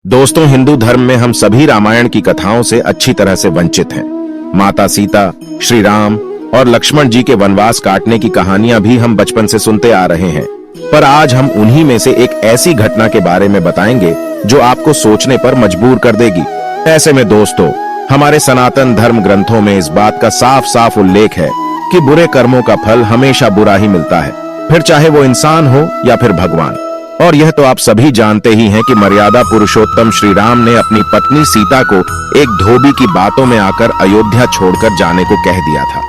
दोस्तों, हिंदू धर्म में हम सभी रामायण की कथाओं से अच्छी तरह से वंचित हैं। माता सीता, श्री राम और लक्ष्मण जी के वनवास काटने की कहानियां भी हम बचपन से सुनते आ रहे हैं। पर आज हम उन्हीं में से एक ऐसी घटना के बारे में बताएंगे जो आपको सोचने पर मजबूर कर देगी। ऐसे में दोस्तों, हमारे सनातन धर्म ग्रंथों में इस बात का साफ साफ उल्लेख है कि बुरे कर्मों का फल हमेशा बुरा ही मिलता है, फिर चाहे वो इंसान हो या फिर भगवान। और यह तो आप सभी जानते ही हैं कि मर्यादा पुरुषोत्तम श्री राम ने अपनी पत्नी सीता को एक धोबी की बातों में आकर अयोध्या छोड़कर जाने को कह दिया था।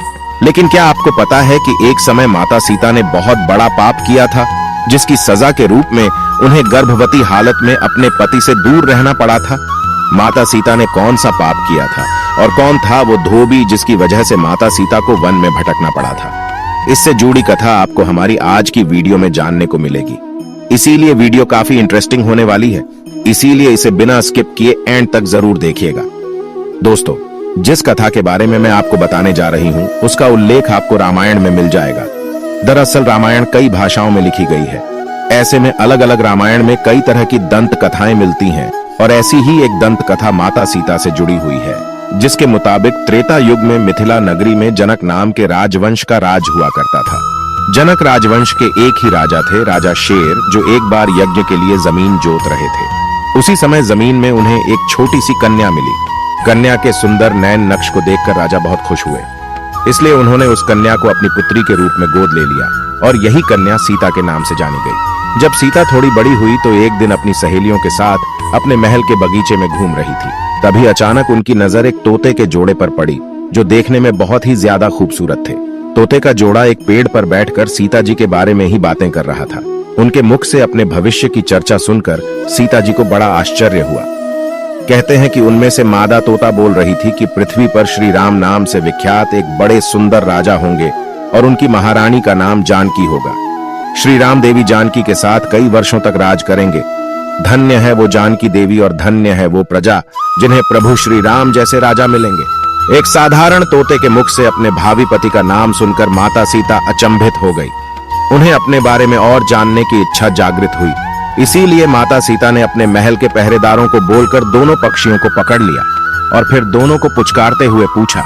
लेकिन क्या आपको पता है कि एक समय माता सीता ने बहुत बड़ा पाप किया था, जिसकी सजा के रूप में उन्हें गर्भवती हालत में अपने पति से दूर रहना पड़ा था। माता सीता ने कौन सा पाप किया था और कौन था वो धोबी जिसकी वजह से माता सीता को वन में भटकना पड़ा था? इससे जुड़ी कथा आपको हमारी आज की वीडियो में जानने को मिलेगी। इसीलिए वीडियो काफी इंटरेस्टिंग होने वाली है, इसीलिए इसे बिना स्किप किए एंड तक जरूर देखिएगा। दोस्तों, जिस कथा के बारे में मैं आपको बताने जा रही हूँ उसका उल्लेख आपको रामायण में मिल जाएगा। दरअसल रामायण कई भाषाओं में लिखी गई है। ऐसे में अलग अलग रामायण में कई तरह की दंत कथाएं मिलती हैं और ऐसी ही एक दंत कथा माता सीता से जुड़ी हुई है, जिसके मुताबिक त्रेता युग में मिथिला नगरी में जनक नाम के राजवंश का राज हुआ करता था। जनक राजवंश के एक ही राजा थे, राजा शेर, जो एक बार यज्ञ के लिए जमीन जोत रहे थे। उसी समय जमीन में उन्हें एक छोटी सी कन्या मिली। कन्या के सुंदर नयन नक्श को देखकर राजा बहुत खुश हुए, इसलिए उन्होंने उस कन्या को अपनी पुत्री के रूप में गोद ले लिया और यही कन्या सीता के नाम से जानी गई। जब सीता थोड़ी बड़ी हुई तो एक दिन अपनी सहेलियों के साथ अपने महल के बगीचे में घूम रही थी। तभी अचानक उनकी नजर एक तोते के जोड़े पर पड़ी, जो देखने में बहुत ही ज्यादा खूबसूरत थे। तोते का जोड़ा एक पेड़ पर बैठकर सीता जी के बारे में ही बातें कर रहा था। उनके मुख से अपने भविष्य की चर्चा सुनकर सीता जी को बड़ा आश्चर्य हुआ। कहते हैं कि उनमें से मादा तोता बोल रही थी कि पृथ्वी पर श्री राम नाम से विख्यात एक बड़े सुंदर राजा होंगे और उनकी महारानी का नाम जानकी होगा। श्री राम देवी जानकी के साथ कई वर्षों तक राज करेंगे। धन्य है वो जानकी देवी और धन्य है वो प्रजा जिन्हें प्रभु श्री राम जैसे राजा मिलेंगे। एक साधारण तोते के मुख से अपने भावी पति का नाम सुनकर माता सीता अचंभित हो गई। उन्हें अपने बारे में और जानने की इच्छा जागृत हुई। इसीलिए माता सीता ने अपने महल के पहरेदारों को बोलकर दोनों पक्षियों को पकड़ लिया और फिर दोनों को पुचकारते हुए पूछा,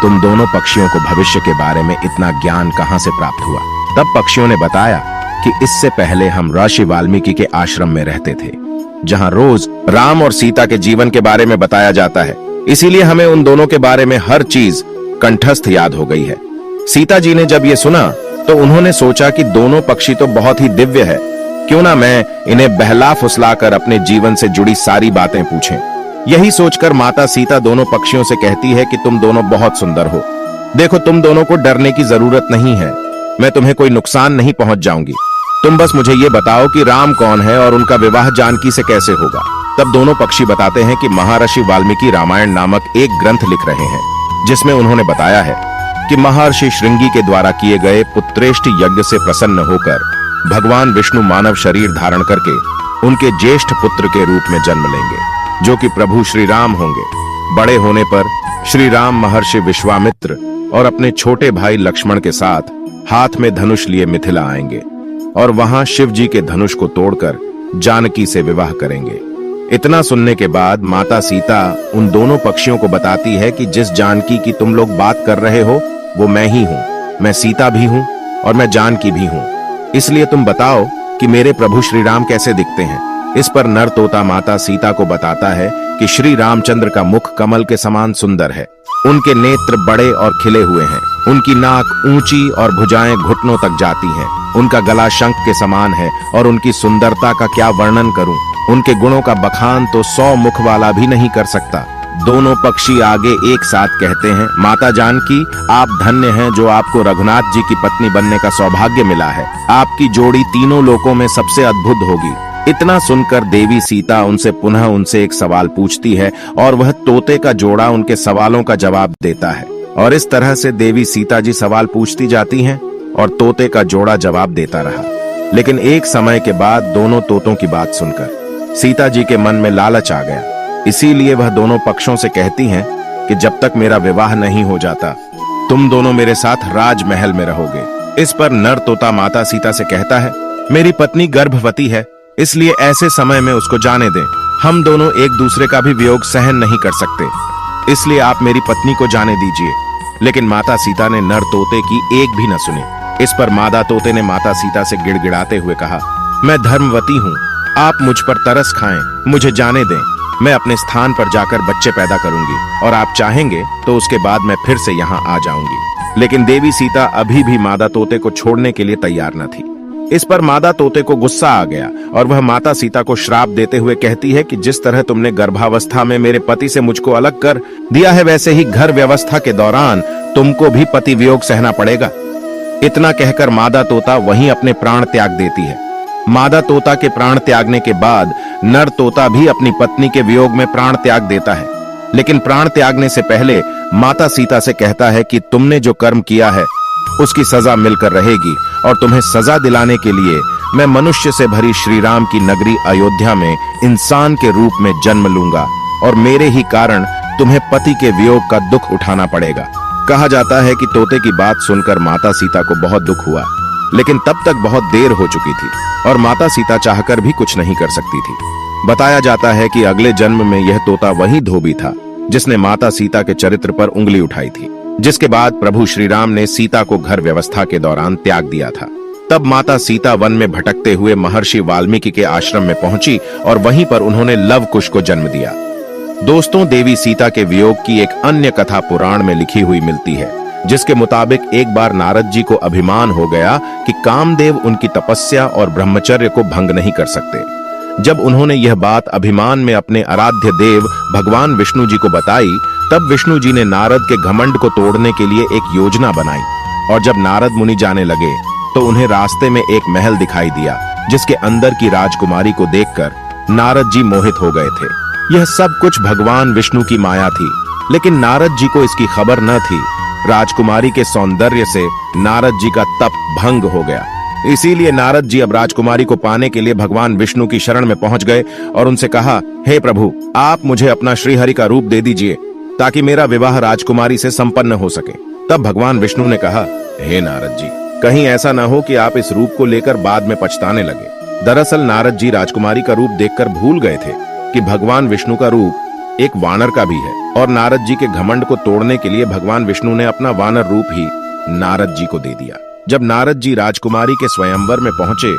तुम दोनों पक्षियों को भविष्य के बारे में इतना ज्ञान कहां से प्राप्त हुआ? तब पक्षियों ने बताया कि इससे पहले हम ऋषि वाल्मीकि के आश्रम में रहते थे, जहां रोज राम और सीता के जीवन के बारे में बताया जाता है। इसीलिए हमें उन दोनों के बारे में हर चीज कंठस्थ याद हो गई है। सीता जी ने जब ये सुना तो उन्होंने सोचा कि दोनों पक्षी तो बहुत ही दिव्य है, क्यों ना मैं इन्हें बहला फुसलाकर अपने जीवन से जुड़ी सारी बातें पूछें। यही सोचकर माता सीता दोनों पक्षियों से कहती है कि तुम दोनों बहुत सुंदर हो। देखो, तुम दोनों को डरने की जरूरत नहीं है, मैं तुम्हें कोई नुकसान नहीं पहुंच जाऊंगी। तुम बस मुझे ये बताओ कि राम कौन है और उनका विवाह जानकी से कैसे होगा। तब दोनों पक्षी बताते हैं कि महर्षि वाल्मीकि रामायण नामक एक ग्रंथ लिख रहे हैं, जिसमें उन्होंने बताया है कि महर्षि श्रृंगी के द्वारा किए गए पुत्रेष्टि यज्ञ से प्रसन्न होकर भगवान विष्णु मानव शरीर धारण करके उनके ज्येष्ठ पुत्र के रूप में जन्म लेंगे, जो कि प्रभु श्री राम होंगे। बड़े होने पर श्री राम महर्षि विश्वामित्र और अपने छोटे भाई लक्ष्मण के साथ हाथ में धनुष लिए मिथिला आएंगे और वहां शिव जी के धनुष को तोड़कर जानकी से विवाह करेंगे। इतना सुनने के बाद माता सीता उन दोनों पक्षियों को बताती है कि जिस जानकी की तुम लोग बात कर रहे हो वो मैं ही हूँ। मैं सीता भी हूँ और मैं जानकी भी हूँ। इसलिए तुम बताओ कि मेरे प्रभु श्री राम कैसे दिखते हैं। इस पर नर तोता माता सीता को बताता है कि श्री रामचंद्र का मुख कमल के समान सुंदर है। उनके नेत्र बड़े और खिले हुए हैं। उनकी नाक ऊंची और भुजाएं घुटनों तक जाती हैं। उनका गला शंख के समान है और उनकी सुंदरता का क्या वर्णन करूं। उनके गुणों का बखान तो 100 मुख वाला भी नहीं कर सकता। दोनों पक्षी आगे एक साथ कहते हैं, माता जानकी, आप धन्य हैं जो आपको रघुनाथ जी की पत्नी बनने का सौभाग्य मिला है। आपकी जोड़ी तीनों लोकों में सबसे अद्भुत होगी। इतना सुनकर देवी सीता उनसे एक सवाल पूछती है और वह तोते का जोड़ा उनके सवालों का जवाब देता है। और इस तरह से देवी सीता जी सवाल पूछती जाती हैं और तोते का जोड़ा जवाब देता रहा। लेकिन एक समय के बाद दोनों तोतों की बात सुनकर सीता जी के मन में लालच आ गया। इसीलिए वह दोनों पक्षों से कहती हैं कि जब तक मेरा विवाह नहीं हो जाता तुम दोनों मेरे साथ राजमहल में रहोगे। इस पर नर तोता माता सीता से कहता है, मेरी पत्नी गर्भवती है, इसलिए ऐसे समय में उसको जाने दें। हम दोनों एक दूसरे का भी वियोग सहन नहीं कर सकते, इसलिए आप मेरी पत्नी को जाने दीजिए। लेकिन माता सीता ने नर तोते की एक भी न सुनी। इस पर मादा तोते ने माता सीता से गिड़गिड़ाते हुए कहा, मैं धर्मवती हूँ, आप मुझ पर तरस खाएं, मुझे जाने दें। मैं अपने स्थान पर जाकर बच्चे पैदा करूंगी और आप चाहेंगे तो उसके बाद मैं फिर से यहाँ आ जाऊंगी। लेकिन देवी सीता अभी भी मादा तोते को छोड़ने के लिए तैयार न थी। इस पर मादा तोते को गुस्सा आ गया और वह माता सीता को श्राप देते हुए कहती है कि जिस तरह तुमने गर्भावस्था में मेरे पति से मुझको अलग कर दिया है, वैसे ही घर व्यवस्था के दौरान तुमको भी पति वियोग सहना पड़ेगा। इतना कहकर मादा तोता वहीं अपने प्राण त्याग देती है। मादा तोता के प्राण त्यागने के बाद नर तोता भी अपनी पत्नी के वियोग में प्राण त्याग देता है, लेकिन प्राण त्यागने से पहले माता सीता से कहता है कि तुमने जो कर्म किया है उसकी सजा मिलकर रहेगी और तुम्हें सजा दिलाने के लिए मैं मनुष्य से भरी श्री राम की नगरी अयोध्या में इंसान के रूप में जन्म लूंगा और मेरे ही कारण तुम्हें पति के वियोग का दुख उठाना पड़ेगा। कहा जाता है कि तोते की बात सुनकर माता सीता को बहुत दुख हुआ, लेकिन तब तक बहुत देर हो चुकी थी और माता सीता चाहकर भी कुछ नहीं कर सकती थी। बताया जाता है कि अगले जन्म में यह तोता वही धोबी था जिसने माता सीता के चरित्र पर उंगली उठाई थी, जिसके बाद प्रभु श्री राम ने सीता को घर व्यवस्था के दौरान त्याग दिया था। तब माता सीता वन में भटकते हुए महर्षि वाल्मीकि के आश्रम में पहुंची और वहीं पर उन्होंने लव कुश को जन्म दिया। दोस्तों, देवी सीता के वियोग की एक अन्य कथा पुराण में लिखी हुई मिलती है, जिसके मुताबिक एक बार नारद जी को अभिमान हो गया कि कामदेव उनकी तपस्या और ब्रह्मचर्य को भंग नहीं कर सकते। जब उन्होंने यह बात अभिमान में अपने आराध्य देव भगवान विष्णु जी को बताई, तब विष्णु जी ने नारद के घमंड को तोड़ने के लिए एक योजना बनाई और जब नारद मुनि जाने लगे तो उन्हें रास्ते में एक महल दिखाई दिया, जिसके अंदर की राजकुमारी को देखकर नारद जी मोहित हो गए थे। यह सब कुछ भगवान विष्णु की माया थी, लेकिन नारद जी को इसकी खबर न थी। राजकुमारी के सौंदर्य से नारद जी का तप भंग हो गया। इसीलिए नारद जी अब राजकुमारी को पाने के लिए भगवान विष्णु की शरण में पहुंच गए और उनसे कहा, हे प्रभु, आप मुझे अपना श्रीहरि का रूप दे दीजिए ताकि मेरा विवाह राजकुमारी से संपन्न हो सके। तब भगवान विष्णु ने कहा, हे नारद जी, कहीं ऐसा न हो कि आप इस रूप को लेकर बाद में पछताने लगे। दरअसल नारद जी राजकुमारी का रूप देखकर भूल गए थे कि भगवान विष्णु का रूप एक वानर का भी है और नारद जी के घमंड को तोड़ने के लिए भगवान विष्णु ने अपना वानर रूप ही नारद जी को दे दिया। जब नारद जी राजकुमारी के स्वयंवर में पहुंचे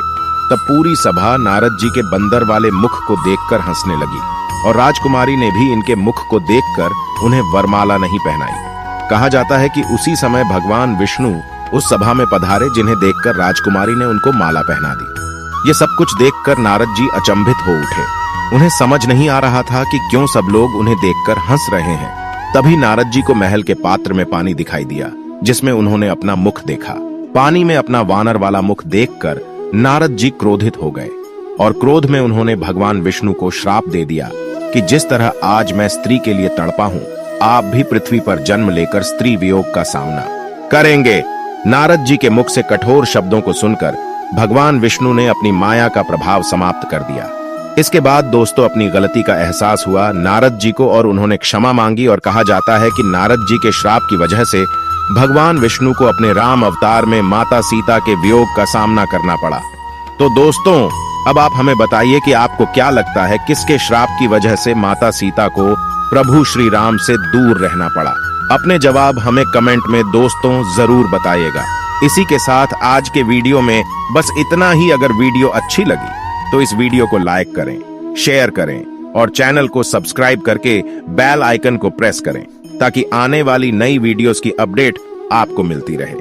तब पूरी सभा नारद जी के बंदर वाले मुख को देखकर हंसने लगी और राजकुमारी ने भी इनके मुख को देखकर उन्हें वरमाला नहीं पहनाई। कहा जाता है कि उसी समय भगवान विष्णु उस सभा में पधारे जिन्हें देखकर राजकुमारी ने उनको माला पहना दी। ये सब कुछ देखकर नारद जी अचंभित हो उठे। उन्हें समझ नहीं आ रहा था कि क्यों सब लोग उन्हें देखकर हंस रहे हैं। तभी नारद जी को महल के पात्र में पानी दिखाई दिया, जिसमें उन्होंने अपना मुख देखा। पानी में अपना वानर वाला मुख देखकर नारद जी क्रोधित हो गए और क्रोध में उन्होंने भगवान विष्णु को श्राप दे दिया कि जिस तरह आज मैं स्त्री के लिए तड़पा हूँ, आप भी पृथ्वी पर जन्म लेकर स्त्री वियोग का सामना करेंगे। नारद जी के मुख से कठोर शब्दों को सुनकर भगवान विष्णु ने अपनी माया का प्रभाव समाप्त कर दिया। इसके बाद दोस्तों अपनी गलती का एहसास हुआ नारद जी को और उन्होंने क्षमा मांगी और कहा जाता है कि नारद जी के श्राप की वजह से भगवान विष्णु को अपने राम अवतार में माता सीता के वियोग का सामना करना पड़ा। तो दोस्तों अब आप हमें बताइए कि आपको क्या लगता है किसके श्राप की वजह से माता सीता को प्रभु श्री राम से दूर रहना पड़ा? अपने जवाब हमें कमेंट में दोस्तों जरूर बताइएगा। इसी के साथ आज के वीडियो में बस इतना ही। अगर वीडियो अच्छी लगी तो इस वीडियो को लाइक करें, शेयर करें और चैनल को सब्सक्राइब करके बेल आइकन को प्रेस करें ताकि आने वाली नई वीडियोस की अपडेट आपको मिलती रहे।